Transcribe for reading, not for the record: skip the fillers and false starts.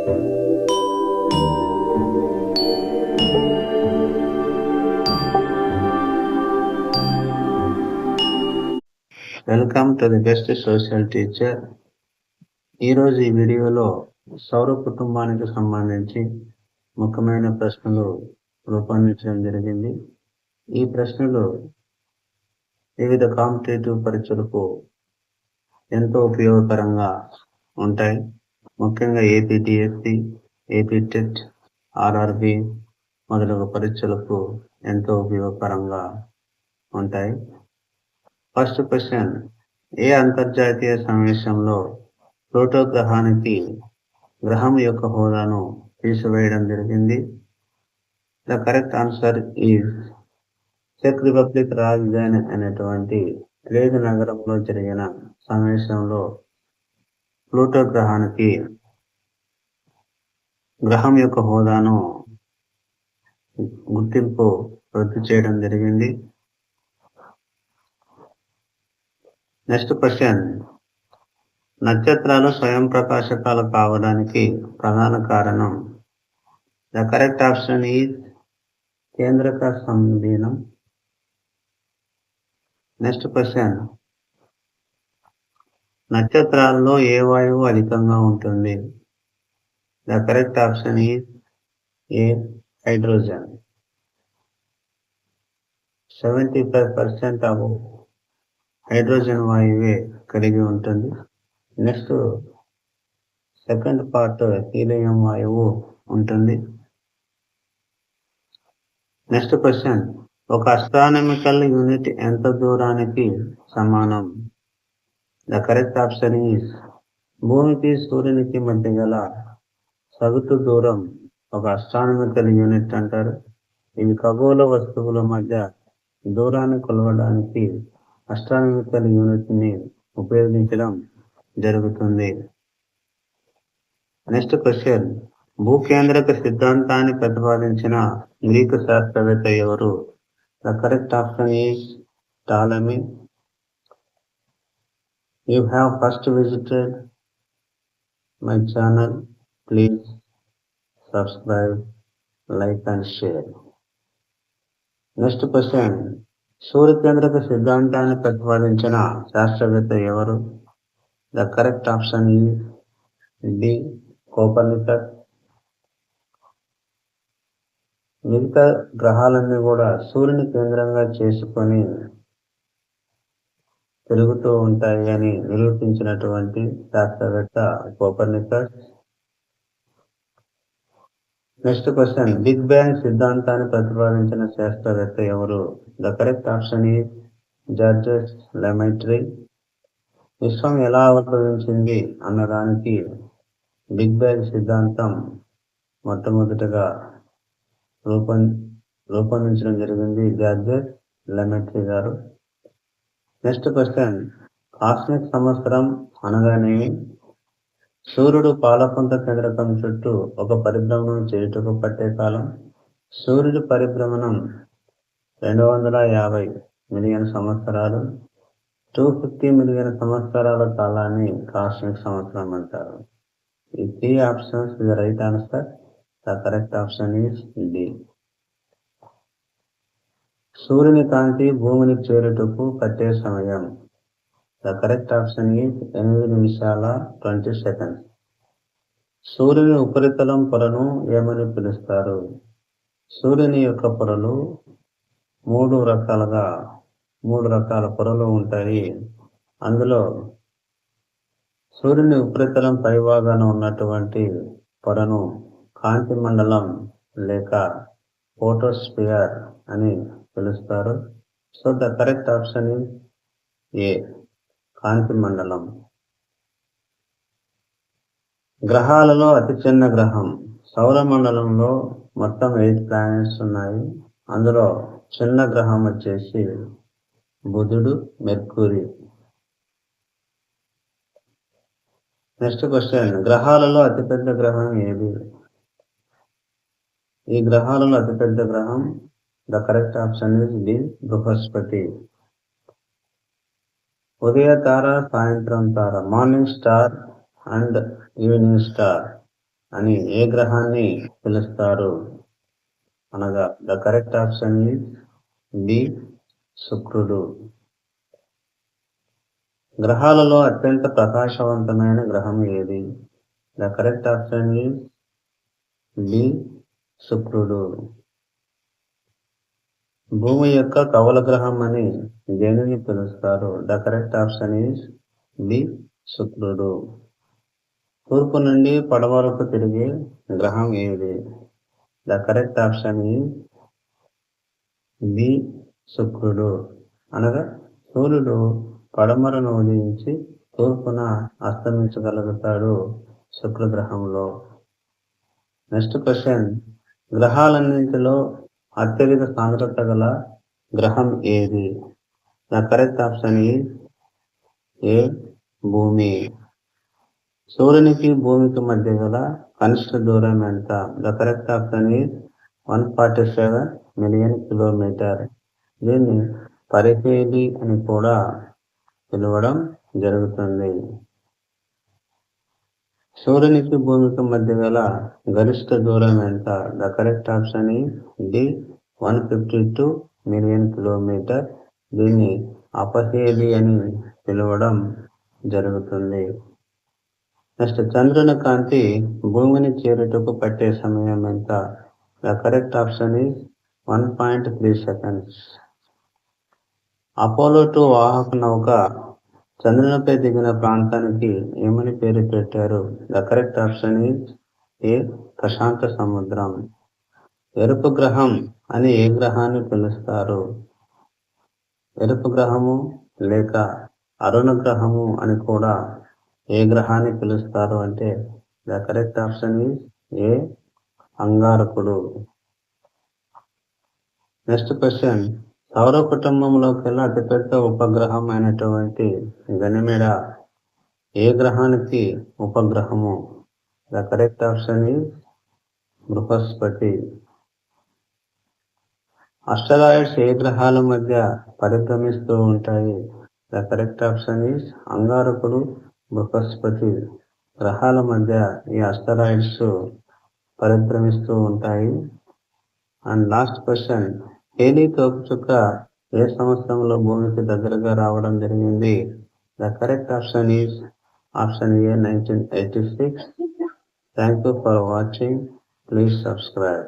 Welcome to the best social teacher. ఈరోజు ఈ వీడియోలో సౌర కుటుంబానికి సంబంధించి ముఖ్యమైన ప్రశ్నలు రూపొందించడం జరిగింది. ఈ ప్రశ్నలు వివిధ కాంపిటేటివ్ పరీక్షలకు ఎంతో ఉపయోగకరంగా ఉంటాయి. ముఖ్యంగా ఏపీటీఎస్సీ, ఏపీ టెట్, ఆర్ఆర్బి మొదలగు పరీక్షలకు ఎంతో ఉపయోగకరంగా ఉంటాయి. ఫస్ట్ క్వశ్చన్, ఏ అంతర్జాతీయ సమావేశంలో ప్లూటో గ్రహానికి గ్రహం యొక్క హోదాను తీసివేయడం జరిగింది? ద కరెక్ట్ ఆన్సర్ ఈజ్ చెక్ రిపబ్లిక్ రాజధాని అనేటువంటి ప్రేగ్ నగరంలో జరిగిన సమావేశంలో ప్లూటో గ్రహానికి గ్రహం యొక్క హోదాను గుర్తింపు రద్దు చేయడం జరిగింది. నెక్స్ట్ క్వశ్చన్, నక్షత్రాలు స్వయం ప్రకాశకాలు కావడానికి ప్రధాన కారణం? ద కరెక్ట్ ఆప్షన్ ఈజ్ కేంద్రక సంలీనం. నెక్స్ట్ క్వశ్చన్, నక్షత్రాల్లో ఏ వాయువు అధికంగా ఉంటుంది? The correct option is A hydrogen. 75% of hydrogen వాయువే కలిగి ఉంటుంది. నెక్స్ట్ సెకండ్ పార్ట్ హీలియం వాయువు ఉంటుంది. నెక్స్ట్ క్వశ్చన్, ఒక అస్ట్రానమికల్ యూనిట్ ఎంత దూరానికి సమానం? ద కరెక్ట్ ఆప్షన్ ఈజ్ భూమికి సూర్యునికి మధ్య గల సగటు దూరం ఒక అస్ట్రానమికల్ యూనిట్ అంటారు. ఇవి ఖగోళ వస్తువుల మధ్య దూరాన్ని కొలవడానికి అస్ట్రానమికల్ యూనిట్ ని ఉపయోగించడం జరుగుతుంది. నెక్స్ట్ క్వశ్చన్, భూకేంద్రక సిద్ధాంతాన్ని ప్రతిపాదించిన గ్రీకు శాస్త్రవేత్త ఎవరు? The correct option is Ptolemy. You have first visited my channel. Please subscribe, like and share. Next question, సూర్యకేంద్రక సిద్ధాంతాన్ని ప్రతిపాదించిన శాస్త్రవేత్త ఎవరు? The correct option is D Copernicus. మిగతా గ్రహాలన్నీ కూడా సూర్యుని కేంద్రంగా చేసుకొని తిరుగుతూ ఉంటాయి అని నిరూపించినటువంటి శాస్త్రవేత్త Copernicus. Next question, big bang సిద్ధాంతాన్ని ప్రతిపాదించిన శాస్త్రవేత్త ఎవరు? The correct option is Georges Lemaitre. విశ్వం ఎలా ఆవిర్భవించింది అన్నదానికి బిగ్ బ్యాంగ్ సిద్ధాంతం మొట్టమొదటిగా రూపొందించడం జరిగింది జార్జెస్ లెమైట్రీ గారు. నెక్స్ట్ క్వశ్చన్, కాస్మిక్ సంవత్సరం అనగానేమి? సూర్యుడు పాలపుంత కేంద్రకం చుట్టూ ఒక పరిభ్రమణం చేయుటకు పట్టే కాలం. సూర్యుడి పరిభ్రమణం 250 మిలియన్ సంవత్సరాలు. 250 మిలియన్ సంవత్సరాల కాలాన్ని కాస్మిక్ సంవత్సరం అంటారు. ఈ 3 options the right answer. The correct option is D. సూర్యుని కాంతి భూమిని చేరుటకు పట్టే సమయం. ద కరెక్ట్ ఆప్షన్ ఈజ్ 8 నిమిషాల 20 సెకండ్స్. సూర్యుని ఉపరితలం పొరను ఏమని పిలుస్తారు? సూర్యుని యొక్క పొరలు మూడు రకాల పొరలు ఉంటాయి. అందులో సూర్యుని ఉపరితలం పైభాగాన ఉన్నటువంటి పొరను కాంతి మండలం లేక ఫోటోస్పియర్ అని పిలుస్తారు. So the correct option is A కాంతి మండలం. గ్రహాలలో అతి చిన్న గ్రహం. సౌర మండలంలో మొత్తం 8 ప్లానెట్స్ ఉన్నాయి. అందులో చిన్న గ్రహం వచ్చేసి బుధుడు, మెర్క్యూరీ. నెక్స్ట్ క్వశ్చన్, గ్రహాలలో అతిపెద్ద గ్రహం ఏది? ఈ గ్రహాలలో అతిపెద్ద గ్రహం the correct option is D బృహస్పతి. ఉదయ తార, సాయంత్రం తార, morning star and evening star అని ఏ గ్రహాన్ని పిలుస్తారు అనగా the correct option is B శుక్రుడు. గ్రహాలలో అత్యంత ప్రకాశవంతమైన గ్రహం ఏది? The correct option is B శుక్రుడు. భూమి యొక్క కవల గ్రహం అని దేనిని పిలుస్తారు? The correct option is B శుక్రుడు. తూర్పు నుండి పడమరకు తిరిగే గ్రహం ఏది? The correct option is B శుక్రుడు. అనగా సూర్యుడు పడమరను ఉదయించి తూర్పున అస్తమించగలుగుతాడు శుక్రగ్రహంలో. నెక్స్ట్ క్వశ్చన్, గ్రహాలన్నింటిలో అత్యధిక సాంద్రత గల గ్రహం ఏది? The correct option is A భూమి. సూర్యునికి భూమికి మధ్య గల కనిష్ట దూరం ఎంత? The correct option is 147 million kilometre. దీన్ని పరిహేలి అని కూడా పిలవడం జరుగుతుంది. సూర్యునికి భూమికి మధ్య గల గరిష్ట దూరం ఎంత? The correct option is D 152 million kilometre. దీన్ని అపహేలి అని పిలవడం జరుగుతుంది. నెక్స్ట్, చంద్రుని కాంతి భూమిని చేరుటకు పట్టే సమయం ఎంత? The correct option is 1.3 seconds. Apollo 2 వాహక నౌక చంద్రునిపై దిగిన ప్రాంతానికి ఏమని పేరు పెట్టారు? ద కరెక్ట్ ఆప్షన్ ఈజ్ ఏ ప్రశాంత సముద్రం. ఎరుపు గ్రహం అని ఏ గ్రహాన్ని పిలుస్తారు? ఎరుపు గ్రహము లేక అరుణ గ్రహము అని కూడా ఏ గ్రహాన్ని పిలుస్తారు అంటే the correct option is A అంగారకుడు. నెక్స్ట్ క్వశ్చన్, సౌర కుటుంబంలోకెల్లా అతిపెద్ద ఉపగ్రహం అయినటువంటి గనిమెడ ఏ గ్రహానికి ఉపగ్రహము? ద కరెక్ట్ ఆప్షన్ ఈజ్ బృహస్పతి. అస్టరాయిడ్స్ ఏ గ్రహాల మధ్య పరిభ్రమిస్తూ ఉంటాయి? ద కరెక్ట్ ఆప్షన్ ఈజ్ అంగారకుడు, బృహస్పతి గ్రహాల మధ్య ఈ అస్టరాయిడ్స్ పరిభ్రమిస్తూ ఉంటాయి. అండ్ లాస్ట్ క్వశ్చన్, హేలీ తోపుచుక్క ఏ సంవత్సరంలో భూమికి దగ్గరగా రావడం జరిగింది? The correct option is option A 1986. Thank you for watching. Please subscribe.